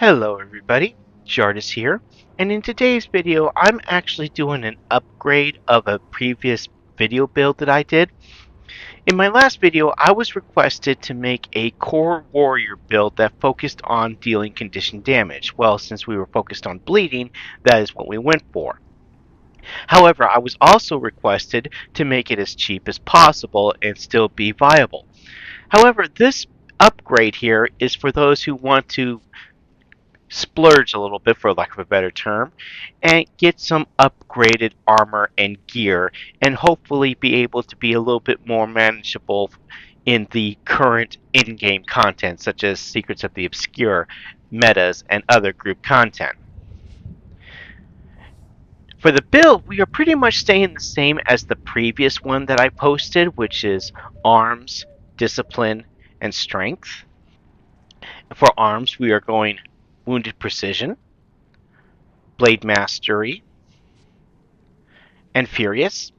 Hello everybody, Jardis here, and in today's video I'm actually doing an upgrade of a previous video build that I did. In my last video I was requested to make a core warrior build that focused on dealing condition damage. Well, since we were focused on bleeding, that is what we went for. However, I was also requested to make it as cheap as possible and still be viable. However, this upgrade here is for those who want to splurge a little bit, for lack of a better term, and get some upgraded armor and gear, and hopefully be able to be a little bit more manageable in the current in-game content, such as Secrets of the Obscure, metas, and other group content. For the build, we are pretty much staying the same as the previous one that I posted, which is arms, discipline, and strength. For arms, we are going wounded precision, blade mastery, and furious.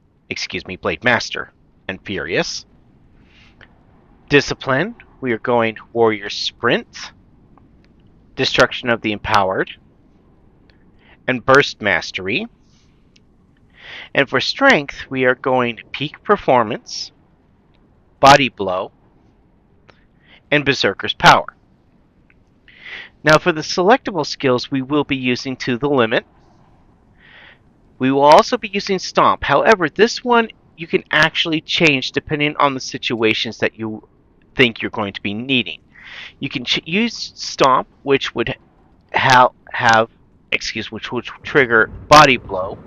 Blade master and furious. Discipline, we are going warrior sprint, destruction of the empowered, and burst mastery. And for strength, we are going peak performance, body blow, and berserker's power. Now for the selectable skills, we will be using to the limit. We will also be using Stomp. However, this one you can actually change depending on the situations that you think you're going to be needing. You can use Stomp, which would which would trigger body blow,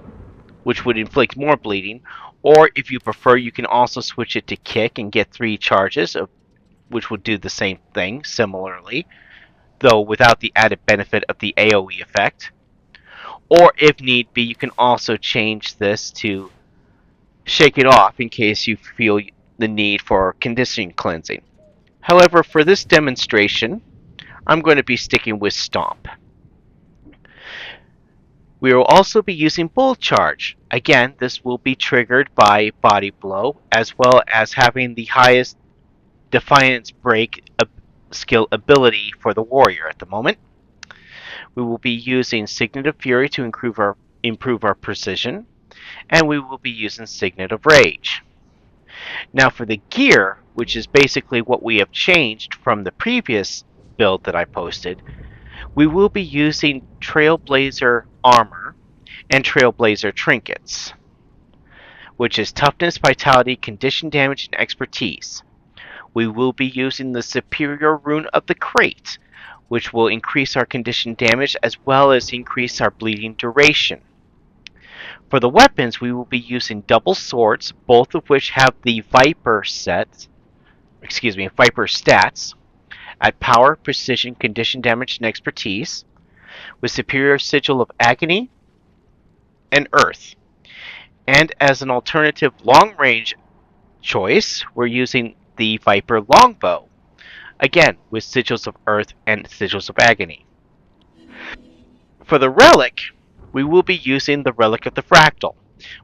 which would inflict more bleeding. Or if you prefer, you can also switch it to kick and get 3 charges, which would do the same thing similarly, though without the added benefit of the AoE effect. Or if need be, you can also change this to shake it off in case you feel the need for conditioning cleansing. However, for this demonstration, I'm going to be sticking with Stomp. We will also be using Bull Charge. Again, this will be triggered by Body Blow, as well as having the highest Defiance Break skill ability for the warrior at the moment. We will be using Signet of Fury to improve our precision, and we will be using Signet of Rage. Now for the gear, which is basically what we have changed from the previous build that I posted, we will be using Trailblazer armor and Trailblazer trinkets, which is toughness, vitality, condition damage, and expertise. We will be using the superior rune of the Krait, which will increase our condition damage as well as increase our bleeding duration. For the weapons, we will be using double swords, both of which have the Viper stats at power, precision, condition damage, and expertise, with superior sigil of Agony and Earth. And as an alternative long-range choice, we're using the Viper Longbow, again with sigils of Earth and sigils of Agony. For the Relic, we will be using the Relic of the Fractal.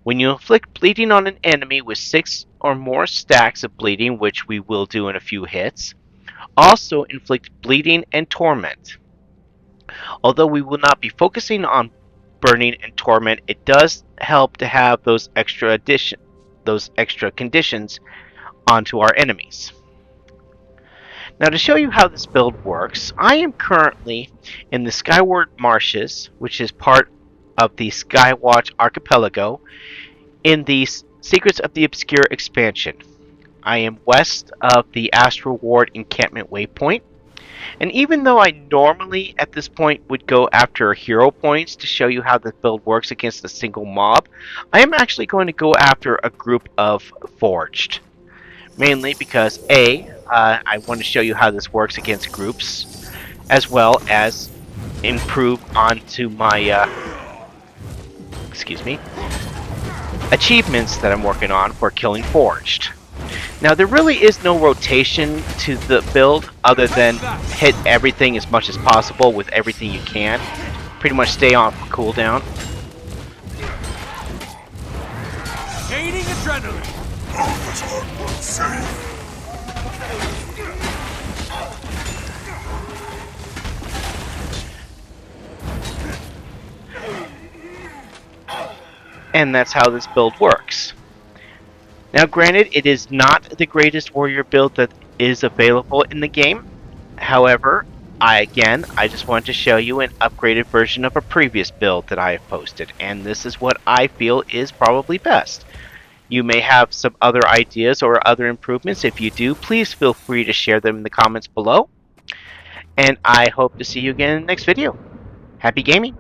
When you inflict bleeding on an enemy with 6 or more stacks of bleeding, which we will do in a few hits, also inflict bleeding and torment. Although we will not be focusing on burning and torment, it does help to have those extra conditions onto our enemies. Now to show you how this build works, I am currently in the Skyward Marshes, which is part of the Skywatch Archipelago, in the Secrets of the Obscure expansion. I am west of the Astral Ward encampment waypoint, and even though I normally at this point would go after hero points to show you how the build works against a single mob, I am actually going to go after a group of Forged. Mainly because I want to show you how this works against groups, as well as improve onto my achievements that I'm working on for killing Forged. Now there really is no rotation to the build other than hit everything as much as possible with everything you can. Pretty much stay on for cooldown. Gaining adrenaline. And that's how this build works. Now granted, it is not the greatest warrior build that is available in the game. However, I just wanted to show you an upgraded version of a previous build that I have posted, and this is what I feel is probably best. You may have some other ideas or other improvements. If you do, please feel free to share them in the comments below. And I hope to see you again in the next video. Happy gaming!